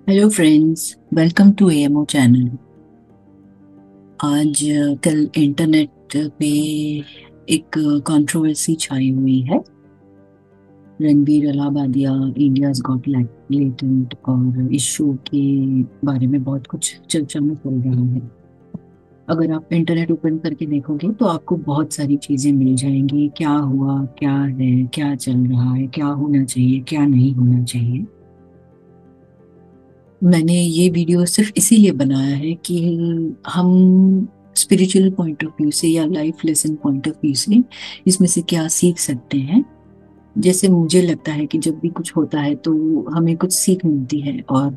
Hello friends, welcome to AMO channel. आज कल internet पे एक कंट्रोवर्सी छाई हुई है। Ranbir Allahbadia, India's got talent और इस शो के बारे में बहुत कुछ चर्चा में चल रहा है। अगर आप इंटरनेट ओपन करके देखोगे तो आपको बहुत सारी चीजें मिल जाएंगी। क्या हुआ, क्या है, क्या चल रहा है, क्या होना चाहिए, क्या नहीं होना चाहिए। मैंने ये वीडियो सिर्फ इसीलिए बनाया है कि हम स्पिरिचुअल पॉइंट ऑफ व्यू से या life lesson point of view से इसमें से क्या सीख सकते हैं। जैसे मुझे लगता है कि जब भी कुछ होता है तो हमें कुछ सीख मिलती है, और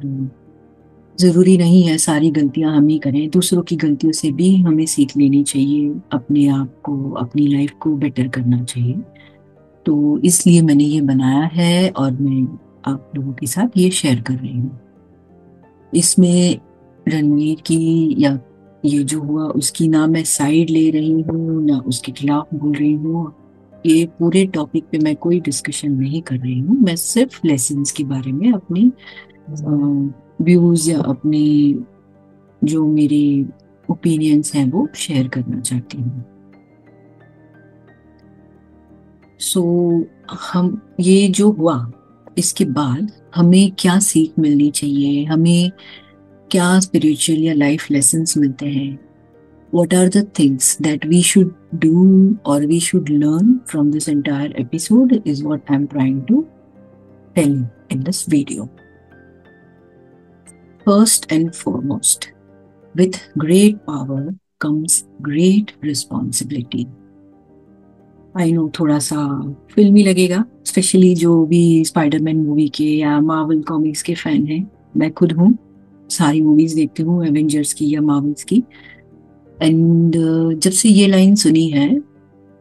जरूरी नहीं है सारी गलतियां हम ही करें। दूसरों की गलतियों से भी हमें सीख लेनी चाहिए, अपने आप को, अपनी लाइफ को बेटर करना चाहिए। तो इसलिए मैंने ये बनाया है और मैं आप लोगों के साथ ये शेयर कर रही हूँ। इसमें रणवीर की या ये जो हुआ उसकी ना मैं साइड ले रही हूँ ना उसके खिलाफ बोल रही हूँ। ये पूरे टॉपिक पे मैं कोई डिस्कशन नहीं कर रही हूँ। मैं सिर्फ लेसन्स के बारे में अपनी व्यूज या अपनी जो मेरी ओपिनियंस हैं वो शेयर करना चाहती हूँ। सो हम ये जो हुआ इसके बाद हमें क्या सीख मिलनी चाहिए, हमें क्या स्पिरिचुअल या लाइफ लेसन्स मिलते हैं। What are the things that we should do or we should learn from this entire episode is what I'm trying to tell you in this video. First and foremost, with great power comes great responsibility. I know थोड़ा सा फिल्मी लगेगा, specially जो भी Spiderman movie के या Marvel comics के fan हैं। मैं खुद हूँ, सारी मूवीज देखती हूँ, एवेंजर्स की या मार्वल्स की। एंड जब से ये लाइन सुनी है,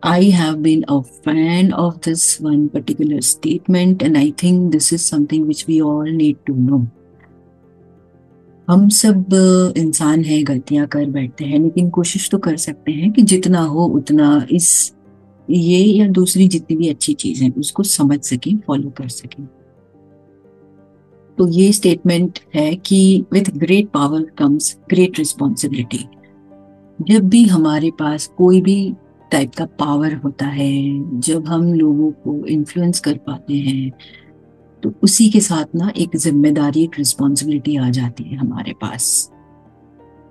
I have been a fan of this one particular statement, and I think this is something which we all need to know. हम सब इंसान हैं, गलतियां कर बैठते हैं, लेकिन कोशिश तो कर सकते हैं कि जितना हो उतना इस ये या दूसरी जितनी भी अच्छी चीज है उसको समझ सकें, फॉलो कर सकें। तो ये स्टेटमेंट है कि with great power comes great responsibility. जब भी हमारे पास कोई भी टाइप का पावर होता है, जब हम लोगों को इन्फ्लुएंस कर पाते हैं, तो उसी के साथ ना एक जिम्मेदारी, एक रिस्पॉन्सिबिलिटी आ जाती है हमारे पास।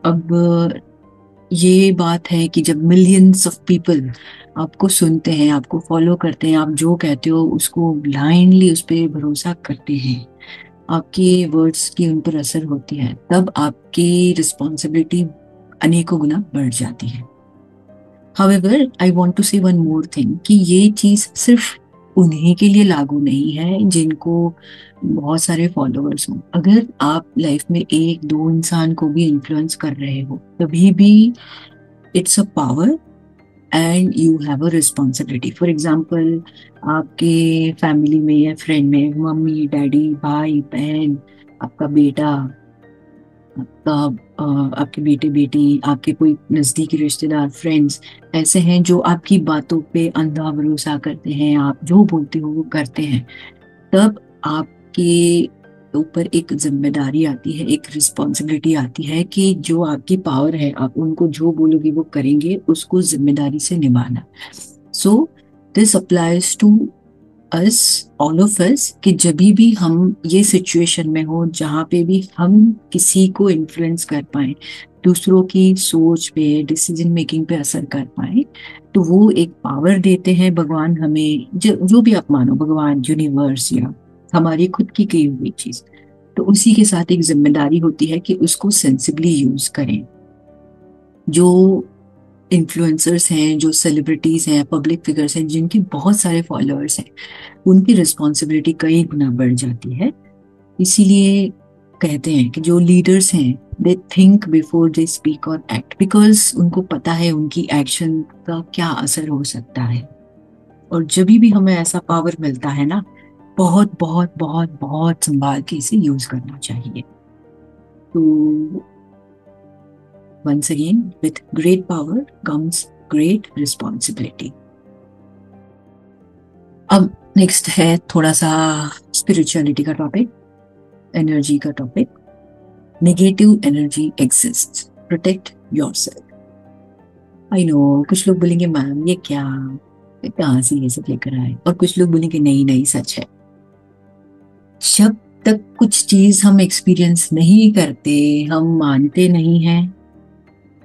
अब ये बात है कि जब मिलियंस ऑफ पीपल आपको सुनते हैं, आपको फॉलो करते हैं, आप जो कहते हो उसको ब्लाइंडली उस पर भरोसा करते हैं, आपके वर्ड्स की उन पर असर होती है, तब आपकी रिस्पॉन्सिबिलिटी अनेकों गुना बढ़ जाती है। However, I want to say one more thing कि ये चीज सिर्फ उन्हीं के लिए लागू नहीं है जिनको बहुत सारे फॉलोअर्स हों। अगर आप लाइफ में एक दो इंसान को भी इन्फ्लुएंस कर रहे हो तभी भी it's a power and you have a responsibility. For example, आपके फैमिली में या फ्रेंड में मम्मी डैडी भाई बहन, आपका बेटा, आपका आपके बेटे बेटी, आपके कोई नजदीकी रिश्तेदार, फ्रेंड्स ऐसे हैं जो आपकी बातों पे अंधा भरोसा करते हैं, आप जो बोलते हो वो करते हैं। तब आपके ऊपर एक जिम्मेदारी आती है, एक रिस्पॉन्सिबिलिटी आती है कि जो आपकी पावर है, आप उनको जो बोलोगे वो करेंगे, उसको जिम्मेदारी से निभाना। So this applies to us, all of us, कि जब भी हम ये सिचुएशन में हो जहाँ पे भी हम किसी को इन्फ्लुएंस कर पाए, दूसरों की सोच पे, डिसीजन मेकिंग पे असर कर पाए, तो वो एक पावर देते हैं भगवान हमें, जो भी आप मानो, भगवान, यूनिवर्स या हमारी खुद की की हुई चीज। तो उसी के साथ एक जिम्मेदारी होती है कि उसको सेंसिबली यूज करें। जो इन्फ्लुएंसर्स हैं, जो सेलिब्रिटीज हैं, पब्लिक फिगर्स हैं, जिनके बहुत सारे फॉलोअर्स हैं, उनकी रिस्पॉन्सिबिलिटी कई गुना बढ़ जाती है। इसीलिए कहते हैं कि जो लीडर्स हैं, they think before they speak और एक्ट, बिकॉज उनको पता है उनकी एक्शन का क्या असर हो सकता है। और जब भी हमें ऐसा पावर मिलता है ना, बहुत बहुत बहुत बहुत संभाल के इसे यूज करना चाहिए। तो once again, with great power comes great responsibility. अब नेक्स्ट है थोड़ा सा स्पिरिचुअलिटी का टॉपिक, एनर्जी का topic. Negative energy exist, protect yourself. I know कुछ लोग बोलेंगे मैम ये क्या, कहाँ से ये सब लेकर आए, और कुछ लोग बोलेंगे नहीं नहीं सच है। जब तक कुछ चीज हम एक्सपीरियंस नहीं करते हम मानते नहीं हैं,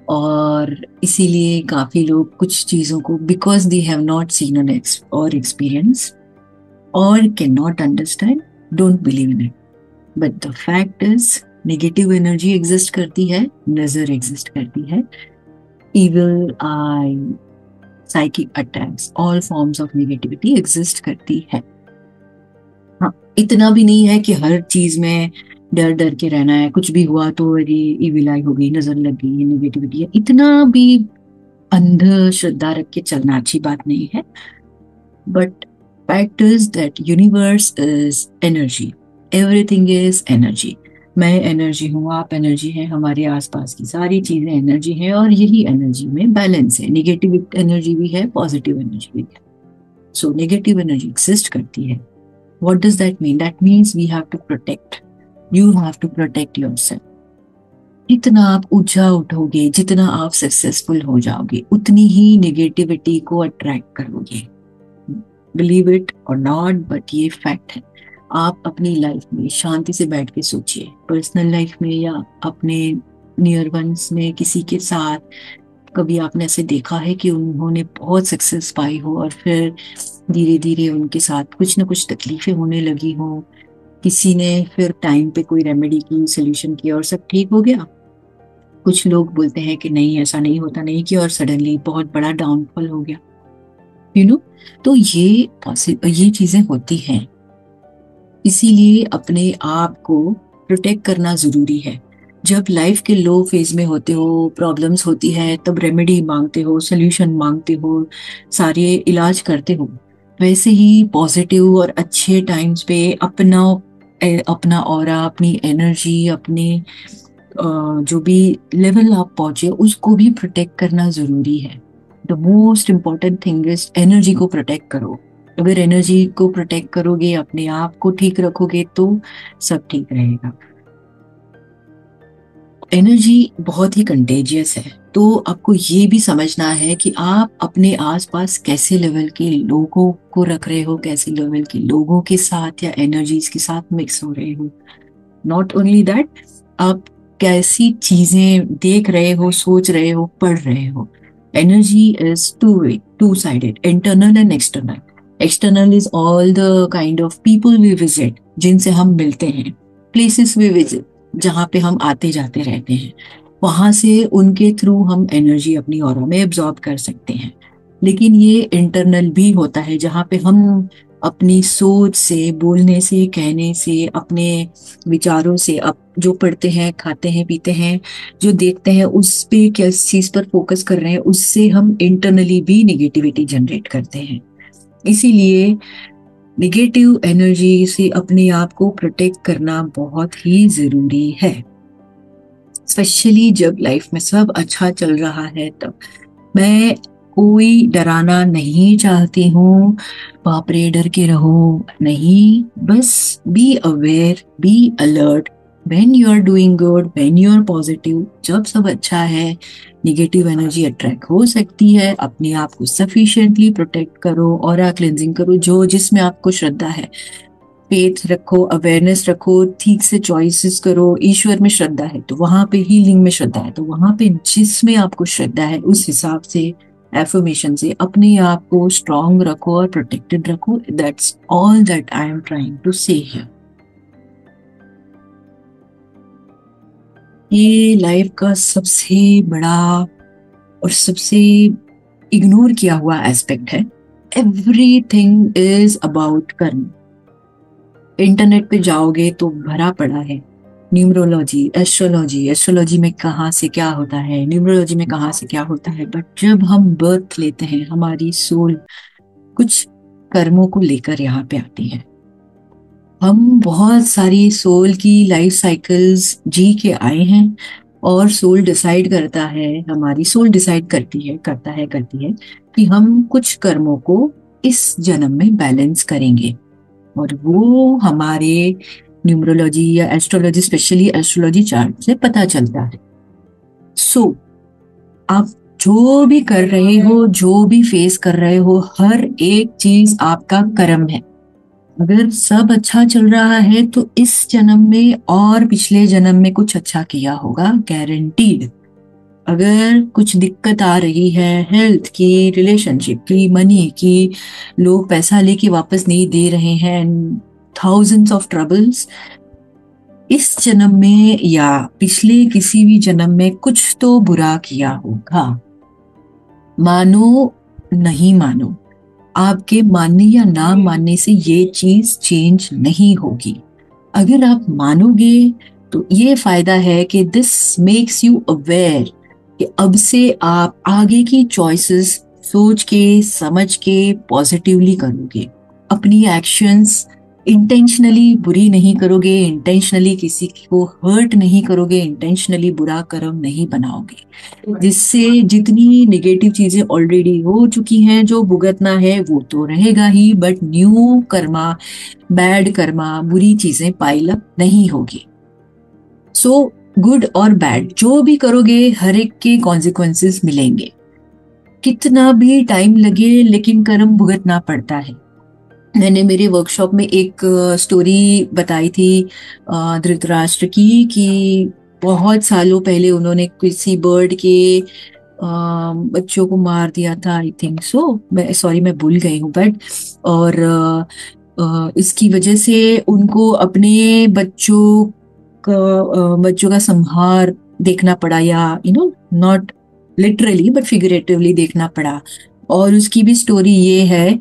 और इसीलिए काफी लोग कुछ चीजों को because they have not seen an और एक्सपीरियंस और can not understand, don't believe in it. But the fact is negative energy exist करती है, नजर एग्जिस्ट करती है, evil I, psychic attacks, all forms of negativity exist करती है। हाँ, इतना भी नहीं है कि हर चीज में डर डर के रहना है, कुछ भी हुआ तो अरे इविल आई हो गई, नजर लग गई, ये नेगेटिविटी है, इतना भी अंध श्रद्धा रख के चलना अच्छी बात नहीं है। But fact is that universe is energy, everything is energy. मैं एनर्जी हूँ, आप एनर्जी है, हमारे आसपास की सारी चीजें एनर्जी है, और यही एनर्जी में बैलेंस है। नेगेटिव एनर्जी भी है, पॉजिटिव एनर्जी भी है। सो नेगेटिव एनर्जी एग्जिस्ट करती है। What does that mean? That means we have to protect. You have to protect yourself. जितना आप ऊंचा उठोगे, जितना आप सक्सेसफुल हो जाओगे, उतनी ही नेगेटिविटी को अट्रैक्ट करोगे। बिलीव इट और नॉट, बट ये फैक्ट है। आप अपनी लाइफ में शांति से बैठ के सोचिए, पर्सनल लाइफ में या अपने नियर वंस में किसी के साथ कभी आपने ऐसे देखा है कि उन्होंने बहुत सक्सेस पाई हो और फिर धीरे धीरे उनके साथ कुछ ना कुछ तकलीफें होने लगी हो, किसी ने फिर टाइम पे कोई रेमेडी की, सोल्यूशन किया और सब ठीक हो गया। कुछ लोग बोलते हैं कि नहीं ऐसा नहीं होता, नहीं किया और सडनली बहुत बड़ा डाउनफॉल हो गया, यू नो। तो ये चीजें होती हैं, इसीलिए अपने आप को प्रोटेक्ट करना जरूरी है। जब लाइफ के लो फेज में होते हो, प्रॉब्लम्स होती है, तब रेमेडी मांगते हो, सोल्यूशन मांगते हो, सारे इलाज करते हो। वैसे ही पॉजिटिव और अच्छे टाइम्स पे अपना ऑरा, अपनी एनर्जी, अपने जो भी लेवल आप पहुंचे उसको भी प्रोटेक्ट करना जरूरी है। The most important thing is energy को प्रोटेक्ट करो। अगर एनर्जी को प्रोटेक्ट करोगे, अपने आप को ठीक रखोगे, तो सब ठीक रहेगा। एनर्जी बहुत ही कंटेजियस है, तो आपको ये भी समझना है कि आप अपने आसपास कैसे लेवल के लोगों को रख रहे हो, कैसे लेवल के लोगों के साथ या एनर्जीज के साथ मिक्स हो रहे हो। नॉट ओनली दैट, आप कैसी चीजें देख रहे हो, सोच रहे हो, पढ़ रहे हो। Energy is two sided, internal and external. External is all the kind of people we visit, जिनसे हम मिलते हैं, प्लेसेस वी विजिट, जहाँ पे हम आते जाते रहते हैं, वहां से उनके थ्रू हम एनर्जी अपनी ऑरा में एब्जॉर्ब कर सकते हैं। लेकिन ये इंटरनल भी होता है, जहाँ पे हम अपनी सोच से, बोलने से, कहने से, अपने विचारों से, अब जो पढ़ते हैं, खाते हैं, पीते हैं, जो देखते हैं, उस पे किस चीज पर फोकस कर रहे हैं, उससे हम इंटरनली भी नेगेटिविटी जनरेट करते हैं। इसीलिए नेगेटिव एनर्जी से अपने आप को प्रोटेक्ट करना बहुत ही जरूरी है, स्पेशली जब लाइफ में सब अच्छा चल रहा है तब। मैं कोई डराना नहीं चाहती हूँ, बाप रे डर के रहो, नहीं, बस be aware, be alert. When you are doing good, when you are positive, जब सब अच्छा है, नेगेटिव एनर्जी अट्रैक्ट हो सकती है। अपने आप को सफिशिएंटली प्रोटेक्ट करो, ऑरा क्लेंजिंग करो, जो जिसमें आपको श्रद्धा है, फेथ रखो, अवेयरनेस रखो, ठीक से चॉइसेस करो। ईश्वर में श्रद्धा है तो वहां पे, हीलिंग में श्रद्धा है तो वहां पे, जिसमें आपको श्रद्धा है उस हिसाब से, एफर्मेशन से अपने आप को स्ट्रॉन्ग रखो और प्रोटेक्टेड रखो। That's all that I am trying to say here. ये लाइफ का सबसे बड़ा और सबसे इग्नोर किया हुआ एस्पेक्ट है। एवरीथिंग इज अबाउट कर्म। इंटरनेट पे जाओगे तो भरा पड़ा है न्यूमरोलॉजी, एस्ट्रोलॉजी, एस्ट्रोलॉजी में कहाँ से क्या होता है, न्यूमरोलॉजी में कहाँ से क्या होता है। बट जब हम बर्थ लेते हैं, हमारी सोल कुछ कर्मों को लेकर यहाँ पे आती है। हम बहुत सारी सोल की लाइफ साइकिल्स जी के आए हैं, और सोल डिसाइड करता है, हमारी सोल डिसाइड करती है कि हम कुछ कर्मों को इस जन्म में बैलेंस करेंगे। और वो हमारे न्यूमरोलॉजी या एस्ट्रोलॉजी, स्पेशली एस्ट्रोलॉजी चार्ट से पता चलता है। सो आप जो भी कर रहे हो, जो भी फेस कर रहे हो, हर एक चीज आपका कर्म है। अगर सब अच्छा चल रहा है तो इस जन्म में और पिछले जन्म में कुछ अच्छा किया होगा, गारंटीड। अगर कुछ दिक्कत आ रही है, हेल्थ की, रिलेशनशिप की, मनी की, लोग पैसा लेके वापस नहीं दे रहे हैं, थाउजेंड्स ऑफ ट्रबल्स, इस जन्म में या पिछले किसी भी जन्म में कुछ तो बुरा किया होगा। मानो नहीं मानो, आपके मानने या ना मानने से ये चीज चेंज नहीं होगी। अगर आप मानोगे तो ये फायदा है कि दिस मेक्स यू अवेयर कि अब से आप आगे की चॉइसेस सोच के समझ के पॉजिटिवली करोगे। अपनी एक्शंस इंटेंशनली बुरी नहीं करोगे, इंटेंशनली किसी को हर्ट नहीं करोगे, इंटेंशनली बुरा कर्म नहीं बनाओगे, जिससे जितनी नेगेटिव चीजें ऑलरेडी हो चुकी हैं, जो भुगतना है वो तो रहेगा ही, but new karma, bad karma, बुरी चीजें पाइल अप नहीं होगी। सो गुड और बैड जो भी करोगे, हर एक के कॉन्सिक्वेंसेस मिलेंगे। कितना भी टाइम लगे लेकिन कर्म भुगतना पड़ता है। मैंने मेरे वर्कशॉप में एक स्टोरी बताई थी धृतराष्ट्र की, कि बहुत सालों पहले उन्होंने किसी बर्ड के बच्चों को मार दिया था, आई थिंक सो, मैं सॉरी मैं भूल गई हूँ, बट और इसकी वजह से उनको अपने बच्चों का संहार देखना पड़ा, या नॉट लिटरली बट फिगरेटिवली देखना पड़ा। और उसकी भी स्टोरी ये है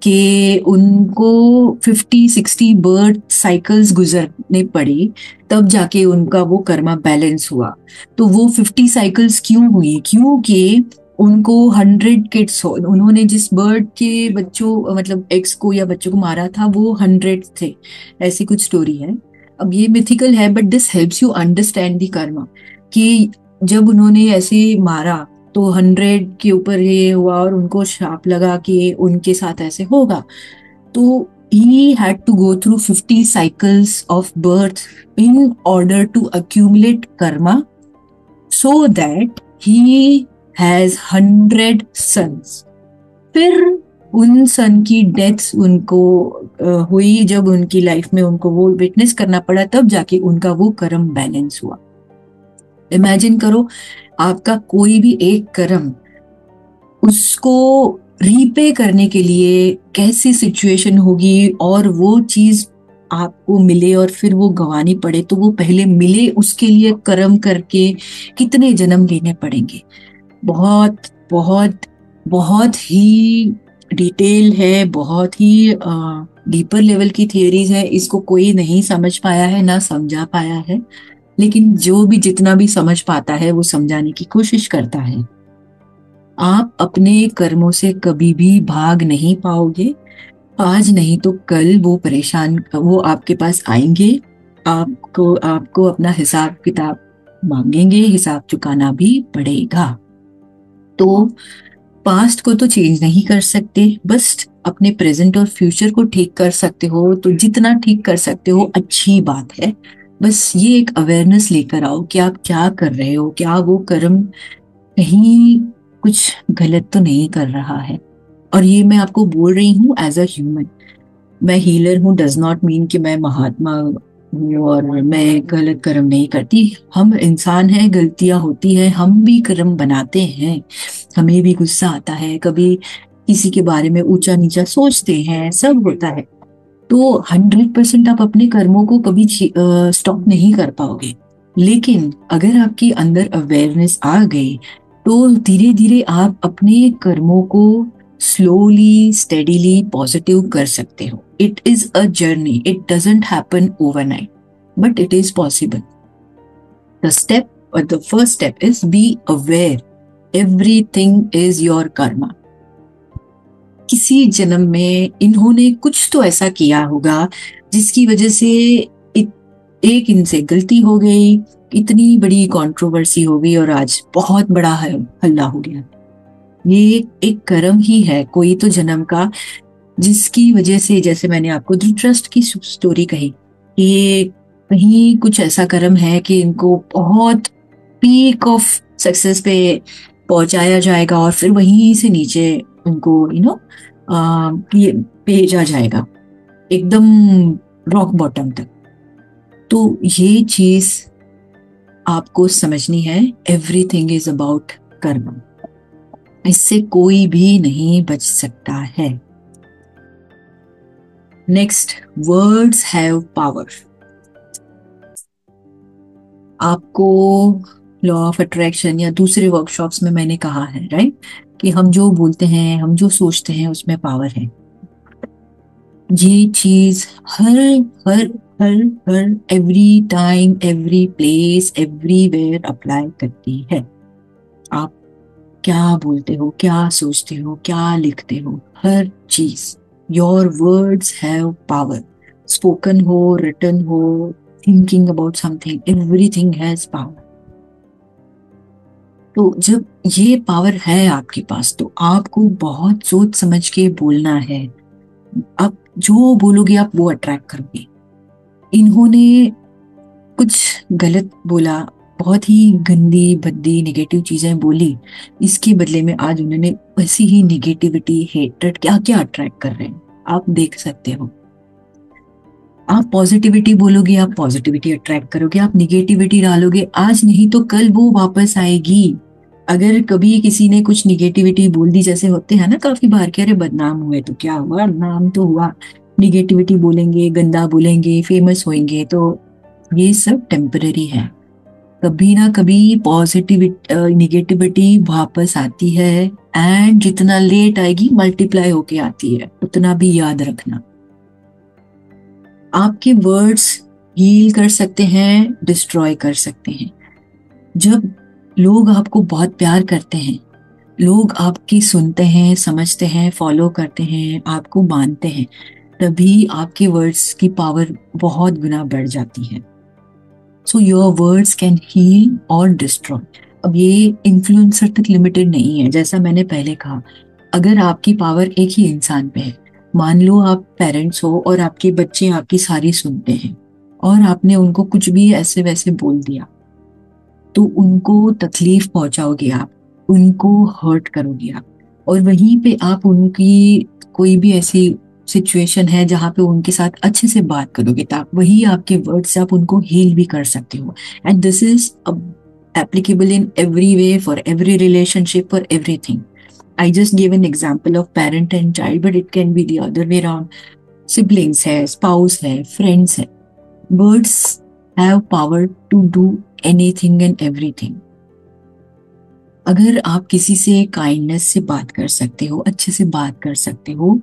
कि उनको 50-60 बर्ड साइकिल्स गुजरने पड़ी, तब जाके उनका वो कर्मा बैलेंस हुआ। तो वो 50 साइकिल्स क्यों हुई? क्योंकि उनको 100 किड्स हो, उन्होंने जिस बर्ड के बच्चों मतलब एग्स को या बच्चों को मारा था वो 100 थे, ऐसी कुछ स्टोरी है। अब ये मिथिकल है but this helps you understand the Karma, कि जब उन्होंने ऐसे मारा तो 100 के ऊपर ये हुआ और उनको शाप लगा कि उनके साथ ऐसे होगा। तो he had to go through 50 cycles of birth in order to accumulate karma so that he has 100 sons. फिर उन सन की डेथ्स उनको हुई, जब उनकी लाइफ में उनको वो विटनेस करना पड़ा, तब जाके उनका वो कर्म बैलेंस हुआ। इमेजिन करो आपका कोई भी एक कर्म, उसको रीपे करने के लिए कैसी सिचुएशन होगी, और वो चीज आपको मिले और फिर वो गंवानी पड़े, तो वो पहले मिले उसके लिए कर्म करके कितने जन्म लेने पड़ेंगे। बहुत बहुत बहुत ही डिटेल है, बहुत ही डीपर लेवल की थियरीज है, इसको कोई नहीं समझ पाया है ना समझा पाया है, लेकिन जो भी जितना भी समझ पाता है वो समझाने की कोशिश करता है। आप अपने कर्मों से कभी भी भाग नहीं पाओगे। आज नहीं तो कल वो आपके पास आएंगे, आपको अपना हिसाब किताब मांगेंगे, हिसाब चुकाना भी पड़ेगा। तो पास्ट को तो चेंज नहीं कर सकते, बस अपने प्रेजेंट और फ्यूचर को ठीक कर सकते हो। तो जितना ठीक कर सकते हो अच्छी बात है, बस ये एक अवेयरनेस लेकर आओ कि आप क्या कर रहे हो, क्या वो कर्म कहीं कुछ गलत तो नहीं कर रहा है। और ये मैं आपको बोल रही हूँ एज अ ह्यूमन। मैं हीलर हूँ डज नॉट मीन कि मैं महात्मा हूँ और मैं गलत कर्म नहीं करती। हम इंसान हैं, गलतियां होती हैं, हम भी कर्म बनाते हैं, हमें भी गुस्सा आता है, कभी किसी के बारे में ऊंचा नीचा सोचते हैं, सब होता है। तो 100% आप अपने कर्मों को कभी स्टॉप नहीं कर पाओगे, लेकिन अगर आपके अंदर अवेयरनेस आ गई तो धीरे धीरे आप अपने कर्मों को स्लोली स्टेडीली पॉजिटिव कर सकते हो। It is a journey, it doesn't happen overnight, but it is possible. The first step is be aware, everything is your Karma. किसी जन्म में इन्होंने कुछ तो ऐसा किया होगा जिसकी वजह से एक इनसे गलती हो गई, इतनी बड़ी कंट्रोवर्सी हो गई और आज बहुत बड़ा हल्ला हो गया। ये एक कर्म ही है कोई तो जन्म का, जिसकी वजह से, जैसे मैंने आपको धृतराष्ट्र की स्टोरी कही, ये कहीं कुछ ऐसा कर्म है कि इनको बहुत पीक ऑफ सक्सेस पे पहुंचाया जाएगा और फिर वहीं से नीचे उनको ये भेजा जाएगा एकदम रॉक बॉटम तक। तो ये चीज आपको समझनी है, एवरीथिंग इज अबाउट कर्म, इससे कोई भी नहीं बच सकता है। Next, words have power. आपको लॉ ऑफ अट्रैक्शन या दूसरे वर्कशॉप्स में मैंने कहा है, राइट, कि हम जो बोलते हैं, हम जो सोचते हैं, उसमें पावर है। ये चीज हर हर हर हर every time, every place, everywhere apply करती है। आप क्या बोलते हो, क्या सोचते हो, क्या लिखते हो, हर चीज, your words have power. Spoken हो, रिटन हो, thinking about something, everything has power. तो जब ये पावर है आपके पास तो आपको बहुत सोच समझ के बोलना है। आप जो बोलोगे आप वो अट्रैक्ट करोगे। इन्होंने कुछ गलत बोला, बहुत ही गंदी भद्दी नेगेटिव चीजें बोली, इसके बदले में आज उन्होंने वैसी ही नेगेटिविटी, हेट्रेड, क्या क्या अट्रैक्ट कर रहे हैं आप देख सकते हो। आप पॉजिटिविटी बोलोगे, आप पॉजिटिविटी अट्रैक्ट करोगे। आप निगेटिविटी डालोगे, आज नहीं तो कल वो वापस आएगी। अगर कभी किसी ने कुछ निगेटिविटी बोल दी, जैसे होते हैं ना काफी बार के, अरे बदनाम हुए तो क्या हुआ, नाम तो हुआ, निगेटिविटी बोलेंगे, गंदा बोलेंगे, फेमस होंगे, तो ये सब टेम्पररी है। कभी ना कभी पॉजिटिविटी निगेटिविटी वापस आती है, एंड जितना लेट आएगी मल्टीप्लाई होके आती है, उतना भी याद रखना। आपके वर्ड्स हील कर सकते हैं, डिस्ट्रॉय कर सकते हैं। जब लोग आपको बहुत प्यार करते हैं, लोग आपकी सुनते हैं, समझते हैं, फॉलो करते हैं, आपको मानते हैं, तभी आपके वर्ड्स की पावर बहुत गुना बढ़ जाती है। So your words can heal और डिस्ट्रॉय। अब ये इन्फ्लुएंसर तक लिमिटेड नहीं है। जैसा मैंने पहले कहा, अगर आपकी पावर एक ही इंसान पे है, मान लो आप पेरेंट्स हो और आपके बच्चे आपकी सारी सुनते हैं और आपने उनको कुछ भी ऐसे वैसे बोल दिया, तो उनको तकलीफ पहुंचाओगे आप, उनको हर्ट करोगे आप। और वहीं पे आप उनकी कोई भी ऐसी सिचुएशन है जहां पे उनके साथ अच्छे से बात करोगे, तो आप वही आपके वर्ड से आप उनको हील भी कर सकते हो। And this is applicable in every way, for every relationship, for everything. I just gave an example of parent and child, but it can be the other way around. Siblings है, spouse है, friends है. Words have power to do anything and everything. अगर आप किसी से kindness से बात कर सकते हो, अच्छे से बात कर सकते हो,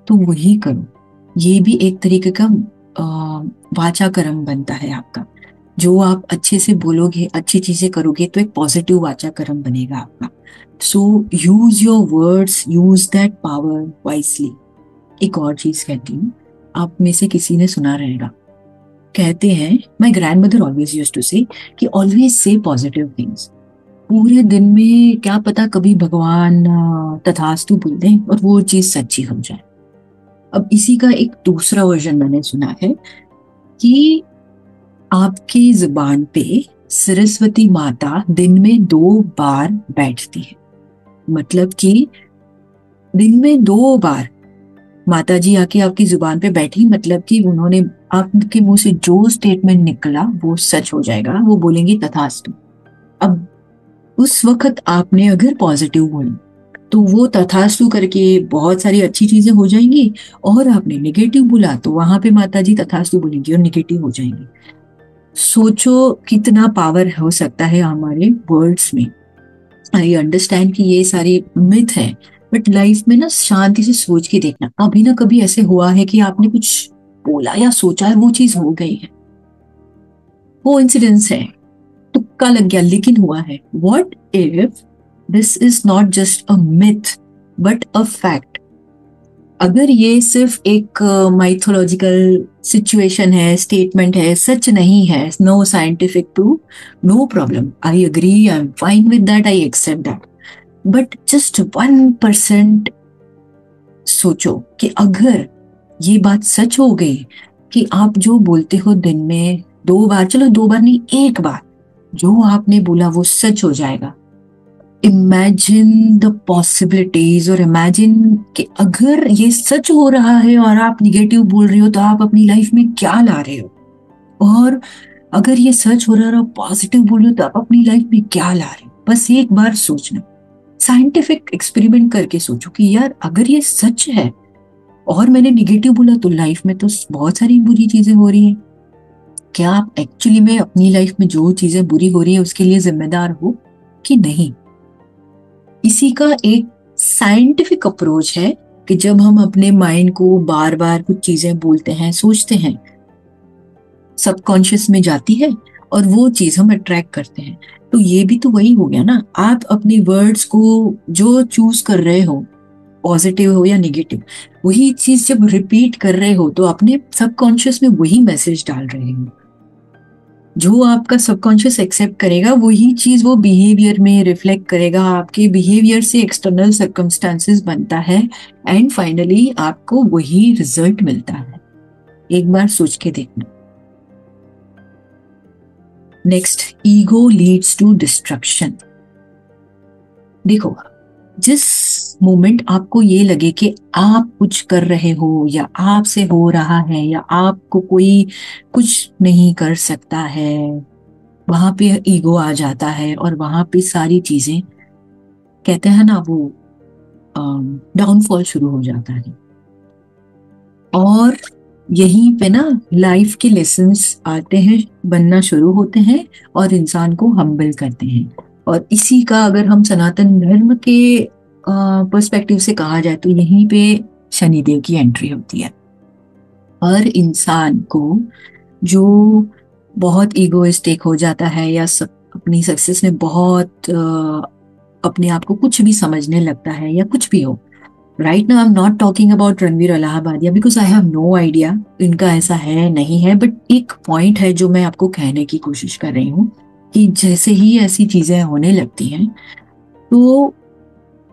तो वही करो। ये भी एक तरीके का वाचा कर्म बनता है आपका। जो आप अच्छे से बोलोगे, अच्छी चीजें करोगे, तो एक पॉजिटिव वाचा कर्म बनेगा आपका। So use your words, use that power wisely. एक और चीज कहती हूँ, आप में से किसी ने सुना रहेगा, कहते हैं, my grandmother always used to say कि ऑलवेज से पॉजिटिव थिंग्स। पूरे दिन में क्या पता कभी भगवान तथास्तु बोल दें और वो चीज सच्ची हो जाए। अब इसी का एक दूसरा वर्जन मैंने सुना है कि आपकी जुबान पे सरस्वती माता दिन में 2 बार बैठती है। मतलब कि दिन में 2 बार माता जी आके आपकी जुबान पे बैठी, मतलब कि उन्होंने आपके मुंह से जो स्टेटमेंट निकला वो सच हो जाएगा, वो बोलेंगी तथास्तु। अब उस वक्त आपने अगर पॉजिटिव बोला तो वो तथास्तु करके बहुत सारी अच्छी चीजें हो जाएंगी, और आपने नेगेटिव बोला तो वहां पे माता जी तथास्तु बोलेंगी और नेगेटिव हो जाएंगी। सोचो कितना पावर हो सकता है हमारे वर्ड्स में। आई अंडरस्टैंड कि ये सारी मिथ है, बट लाइफ में ना शांति से सोच के देखना, कभी ना कभी ऐसे हुआ है कि आपने कुछ बोला या सोचा है, वो चीज हो गई है, वो इंसिडेंस है, तुक्का लग गया लेकिन हुआ है। What if this is not just a myth but a fact? अगर ये सिर्फ एक माइथोलॉजिकल सिचुएशन है, स्टेटमेंट है, सच नहीं है, no scientific proof, no problem, I agree, I am fine with that, I accept that. But just 1% सोचो कि अगर ये बात सच हो गई कि आप जो बोलते हो दिन में 2 बार, चलो 2 बार नहीं, 1 बार जो आपने बोला वो सच हो जाएगा। इमेजिन द पॉसिबिलिटीज, और इमेजिन कि अगर ये सच हो रहा है और आप निगेटिव बोल रहे हो तो आप अपनी लाइफ में क्या ला रहे हो, और अगर ये सच हो रहा है और पॉजिटिव बोल रहे हो तो आप अपनी लाइफ में क्या ला रहे हो। बस एक बार सोचना, साइंटिफिक एक्सपेरिमेंट करके सोचो कि यार अगर ये सच है और मैंने निगेटिव बोला तो लाइफ में तो बहुत सारी बुरी चीजें हो रही हैं। क्या आप एक्चुअली में अपनी लाइफ में जो चीजें बुरी हो रही है उसके लिए जिम्मेदार हो कि नहीं? इसी का एक साइंटिफिक अप्रोच है कि जब हम अपने माइंड को बार बार कुछ चीजें बोलते हैं, सोचते हैं, सबकॉन्शियस में जाती है और वो चीज हम अट्रैक्ट करते हैं। तो ये भी तो वही हो गया ना, आप अपने वर्ड्स को जो चूज कर रहे हो, पॉजिटिव हो या निगेटिव, वही चीज जब रिपीट कर रहे हो तो अपने सबकॉन्शियस में वही मैसेज डाल रहे हो। जो आपका सबकॉन्शियस एक्सेप्ट करेगा वही चीज वो बिहेवियर में रिफ्लेक्ट करेगा। आपके बिहेवियर से एक्सटर्नल सर्कमस्टांसेस बनता है एंड फाइनली आपको वही रिजल्ट मिलता है। एक बार सोच के देखना। Next, ego leads to destruction. देखो, जिस मोमेंट आपको ये लगे कि आप कुछ कर रहे हो या आपसे हो रहा है या आपको कोई कुछ नहीं कर सकता है, वहां पे ईगो आ जाता है और वहां पे सारी चीजें, कहते हैं ना वो, डाउनफॉल शुरू हो जाता है। और यहीं पे ना लाइफ के लेसन्स आते हैं, बनना शुरू होते हैं और इंसान को हम्बल करते हैं। और इसी का अगर हम सनातन धर्म के पर्सपेक्टिव से कहा जाए तो यहीं पे शनिदेव की एंट्री होती है। हर इंसान को जो बहुत ईगोइस्टिक हो जाता है या अपनी सक्सेस में बहुत अपने आप को कुछ भी समझने लगता है या कुछ भी हो, right now I am not talking about Ranveer Allahbadia because I have no idea इनका ऐसा है नहीं है, बट एक पॉइंट है जो मैं आपको कहने की कोशिश कर रही हूँ कि जैसे ही ऐसी चीजें होने लगती हैं तो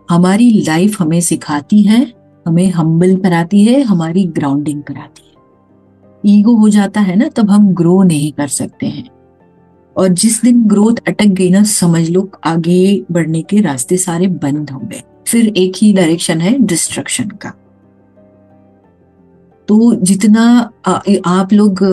हमारी लाइफ हमें सिखाती है, हमें हम्बल कराती है, हमारी ग्राउंडिंग कराती है। ईगो हो जाता है ना, तब हम ग्रो नहीं कर सकते हैं। और जिस दिन ग्रोथ अटक गई ना, समझ लो आगे बढ़ने के रास्ते सारे बंद हो गए। फिर एक ही डायरेक्शन है, डिस्ट्रक्शन का। तो जितना आप लोग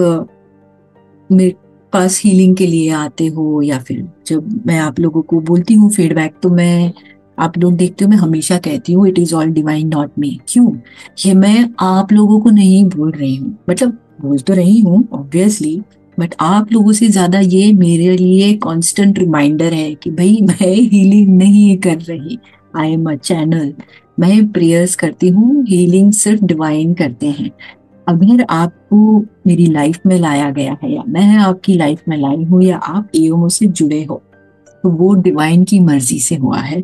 मेरे पास हीलिंग के लिए आते हो या फिर जब मैं आप लोगों को बोलती हूँ फीडबैक, तो मैं, आप लोग देखते हो, मैं हमेशा कहती हूँ it is all divine not me. क्यों? ये मैं आप लोगों को नहीं बोल रही हूँ, मतलब बोल तो रही हूँ ऑब्वियसली, बट आप लोगों से ज्यादा ये मेरे लिए कांस्टेंट रिमाइंडर है कि भाई मैं हीलिंग नहीं कर रही, आई एम अ चैनल। मैं प्रेयर्स करती हूँ, हीलिंग सिर्फ डिवाइन करते हैं। अगर आपको मेरी लाइफ में लाया गया है या मैं आपकी लाइफ में लाई हूँ या आप एओमो से जुड़े हो तो वो डिवाइन की मर्जी से हुआ है,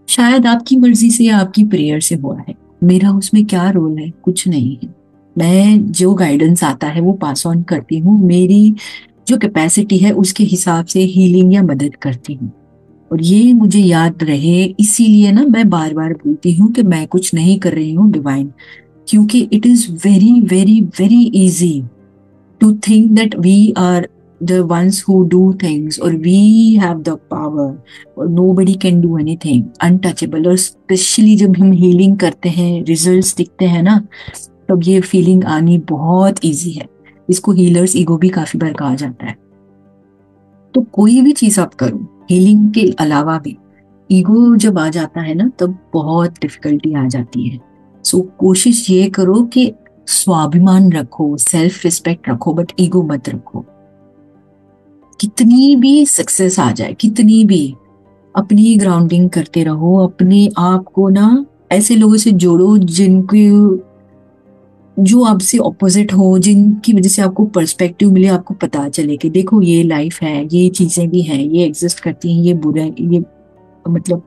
शायद आपकी मर्जी से या आपकी प्रेयर से हुआ है। मेरा उसमें क्या रोल है? कुछ नहीं है। मैं जो गाइडेंस आता है वो पास ऑन करती हूँ, मेरी जो कैपेसिटी है उसके हिसाब से हीलिंग या मदद करती हूँ। और ये मुझे याद रहे, इसीलिए ना मैं बार बार बोलती हूँ कि मैं कुछ नहीं कर रही हूँ डिवाइन, क्योंकि it is very very very easy to think that we are the ones who do things or we have the power or nobody can do anything, untouchable। और स्पेशली जब हम हीलिंग करते हैं, रिजल्ट्स दिखते हैं ना, तब ये फीलिंग आनी बहुत इजी है। इसको हीलर्स ईगो भी काफी बार कहा जाता है। तो कोई भी चीज आप करो हीलिंग के अलावा भी, ईगो जब आ जाता है ना तब बहुत डिफिकल्टी आ जाती है। सो कोशिश ये करो कि स्वाभिमान रखो, सेल्फ रिस्पेक्ट रखो, बट ईगो मत रखो। कितनी भी सक्सेस आ जाए, कितनी भी, अपनी ग्राउंडिंग करते रहो। अपने आप को ना ऐसे लोगों से जोड़ो जिनके, जो आपसे ऑपोजिट हो, जिनकी वजह से आपको पर्सपेक्टिव मिले, आपको पता चले कि देखो ये लाइफ है, ये चीजें भी हैं, ये एग्जिस्ट करती हैं, ये बुरा, ये मतलब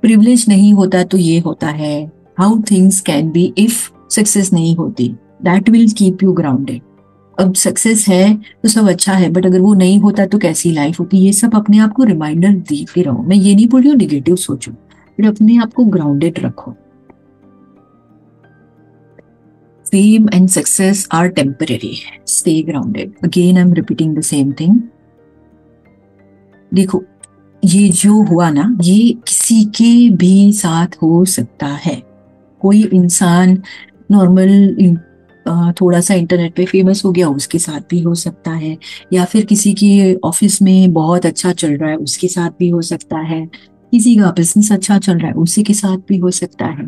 प्रिविलेज नहीं होता तो ये होता है। How things can be if success नहीं होती, that will keep you grounded. अब सक्सेस है तो सब अच्छा है, बट अगर वो नहीं होता तो कैसी लाइफ होती? ये सब अपने आप को रिमाइंडर देते रहो। मैं ये नहीं बोल रही हूँ निगेटिव सोचो, बट अपने आप को ग्राउंडेड रखो। fame and success are temporary. Stay grounded. Again, I'm repeating the same thing. देखो, ये जो हुआ ना, ये किसी के भी साथ हो सकता है. कोई इंसान नॉर्मल थोड़ा सा इंटरनेट पे फेमस हो गया, उसके साथ भी हो सकता है. या फिर किसी की ऑफिस में बहुत अच्छा चल रहा है, उसके साथ भी हो सकता है. किसी का बिजनेस अच्छा चल रहा है, उसी के साथ भी हो सकता है.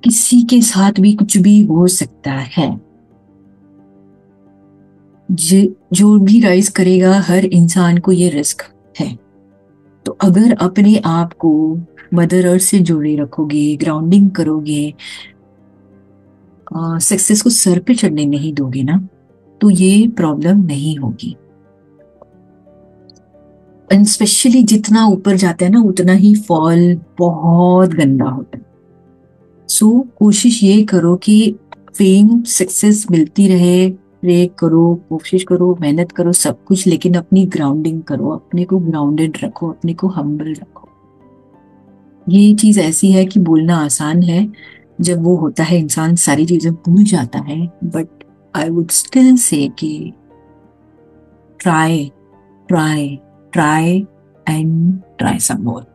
किसी के साथ भी कुछ भी हो सकता है. जो भी राइज करेगा, हर इंसान को ये रिस्क है. तो अगर अपने आप को मदर अर्थ से जोड़े रखोगे, ग्राउंडिंग करोगे, सक्सेस को सर पे चढ़ने नहीं दोगे ना, तो ये प्रॉब्लम नहीं होगी. एंड स्पेशली जितना ऊपर जाता है ना, उतना ही फॉल बहुत गंदा होता है. सो कोशिश ये करो कि फेम सक्सेस मिलती रहे, प्रे करो, कोशिश करो, मेहनत करो, सब कुछ, लेकिन अपनी ग्राउंडिंग करो, अपने को ग्राउंडेड रखो, अपने को हम्बल रखो. ये चीज ऐसी है कि बोलना आसान है, जब वो होता है इंसान सारी चीजें भूल जाता है. But I would still say कि try try try and try some more.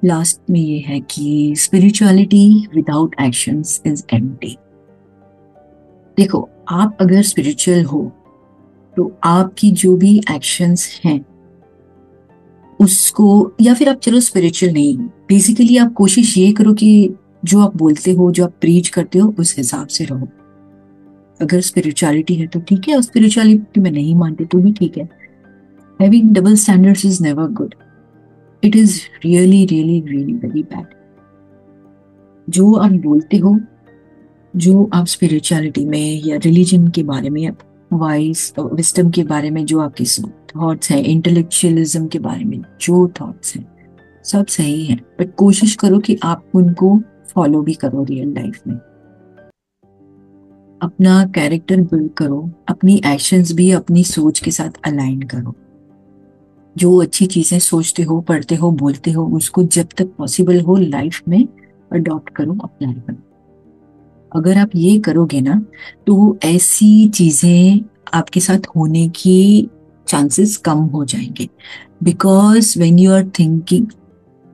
Last में ये है कि spirituality without actions is empty. देखो, आप अगर स्पिरिचुअल हो तो आपकी जो भी एक्शंस हैं उसको, या फिर आप चलो स्पिरिचुअल नहीं, बेसिकली आप कोशिश ये करो कि जो आप बोलते हो, जो आप प्रीच करते हो, उस हिसाब से रहो. अगर स्पिरिचुअलिटी है तो ठीक है, और स्पिरिचुअलिटी में नहीं मानते तो भी ठीक है. Having double standards is never good. It is really really really very bad. जो आप बोलते हो, जो आप स्पिरिचुअलिटी में या रिलीजन के बारे में, वाइज विस्डम के बारे में जो आपके थॉट्स हैं, इंटेलेक्चुअलिज्म के बारे में जो थॉट्स हैं, सब सही है. बट कोशिश करो कि आप उनको फॉलो भी करो रियल लाइफ में. अपना कैरेक्टर बिल्ड करो, अपनी एक्शंस भी अपनी सोच के साथ अलाइन करो. जो अच्छी चीजें सोचते हो, पढ़ते हो, बोलते हो, उसको जब तक पॉसिबल हो लाइफ में अडॉप्ट करो, अप्लाई करो. अगर आप ये करोगे ना, तो ऐसी चीजें आपके साथ होने की चांसेस कम हो जाएंगे. Because when you are thinking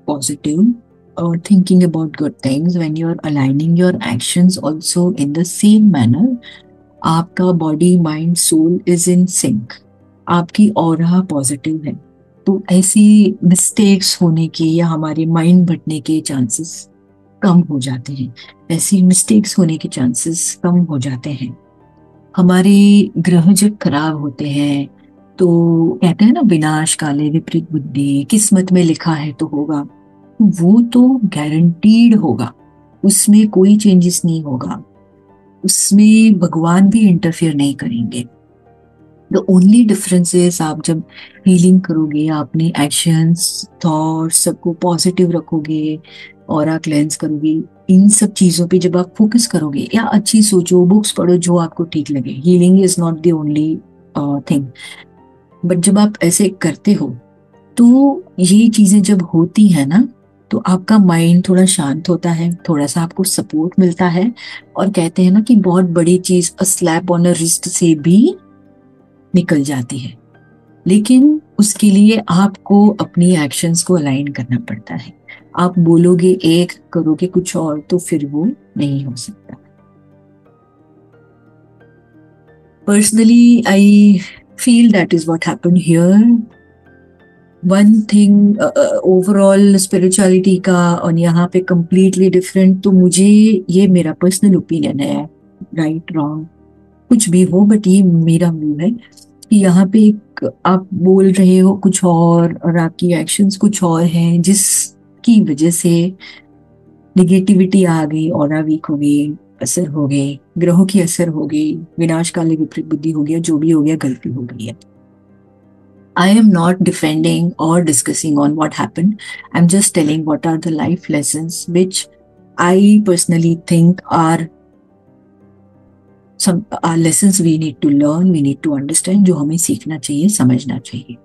positive or thinking about good things, when you are aligning your actions also in the same manner, आपका body mind soul is in sync, आपकी ऑरा पॉजिटिव है, तो ऐसी mistakes होने के या हमारे mind भटने के चांसेस कम हो जाते हैं. ऐसी मिस्टेक्स होने के चांसेस कम हो जाते हैं. हमारे ग्रह जब खराब होते हैं तो कहते हैं ना, विनाश काले विपरीत बुद्धि, किस्मत में लिखा है तो होगा. वो तो गारंटीड होगा, उसमें कोई चेंजेस नहीं होगा, उसमें भगवान भी इंटरफेयर नहीं करेंगे. द ओनली डिफरेंस इज, आप जब हीलिंग करोगे, अपने एक्शंस, थॉट्स सबको पॉजिटिव रखोगे, ऑरा क्लेंस करोगे, इन सब चीजों पे जब आप फोकस करोगे, या अच्छी सोचो, बुक्स पढ़ो, जो आपको ठीक लगे. Healing is not the only thing. But जब आप ऐसे करते हो, तो ये चीजें जब होती है ना, तो आपका माइंड थोड़ा शांत होता है, थोड़ा सा आपको सपोर्ट मिलता है. और कहते हैं ना कि बहुत बड़ी चीज a slap on a wrist से भी निकल जाती है. लेकिन उसके लिए आपको अपनी एक्शंस को अलाइन करना पड़ता है. आप बोलोगे एक, करोगे कुछ और, तो फिर वो नहीं हो सकता. Personally I feel that is what happened here. One thing overall spirituality का और यहाँ पे कंप्लीटली डिफरेंट, तो मुझे ये मेरा पर्सनल ओपिनियन है, राइट रॉन्ग कुछ भी हो, बट ये मेरा व्यू है कि यहाँ पे एक आप बोल रहे हो कुछ और आपकी एक्शंस कुछ और हैं, जिसकी वजह से निगेटिविटी आ गई, ऑरा वीक हो गई, असर हो गए, ग्रहों की असर हो गई, विनाश काले विपरीत बुद्धि हो गया, जो भी हो गया गलती हो गई है. I am not defending or discussing on what happened. I'm just telling what are the life lessons which I personally think are some lessons we need to learn, we need to understand, जो हमें सीखना चाहिए, समझना चाहिए.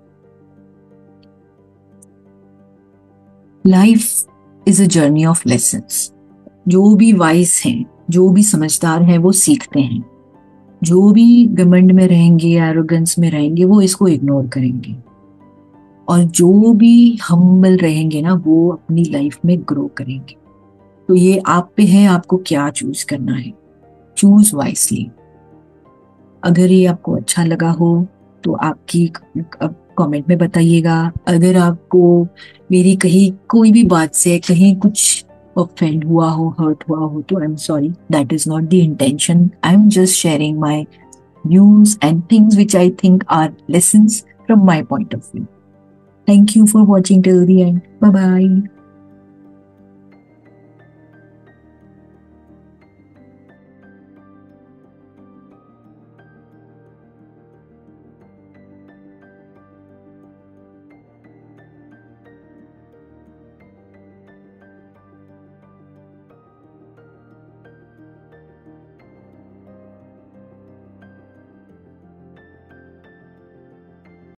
Life is a journey of lessons. जो भी vice हैं, जो भी समझदार हैं, वो सीखते हैं। जो भी घमंड में रहेंगे, एरोगेंस में रहेंगे, वो इसको इग्नोर करेंगे। और जो भी हम्बल रहेंगे ना, वो अपनी लाइफ में ग्रो करेंगे। तो ये आप पे है, आपको क्या चूज करना है। Choose wisely. अगर ये आपको अच्छा लगा हो तो आपकी कमेंट में बताइएगा। अगर आपको मेरी कहीं कोई भी बात से कहीं कुछ ऑफेंड हुआ हो, हर्ट हुआ हो, तो I am sorry, that is not the intention. I am just sharing my views and things which I think are lessons from my point of view. Thank you for watching till the end. Bye bye.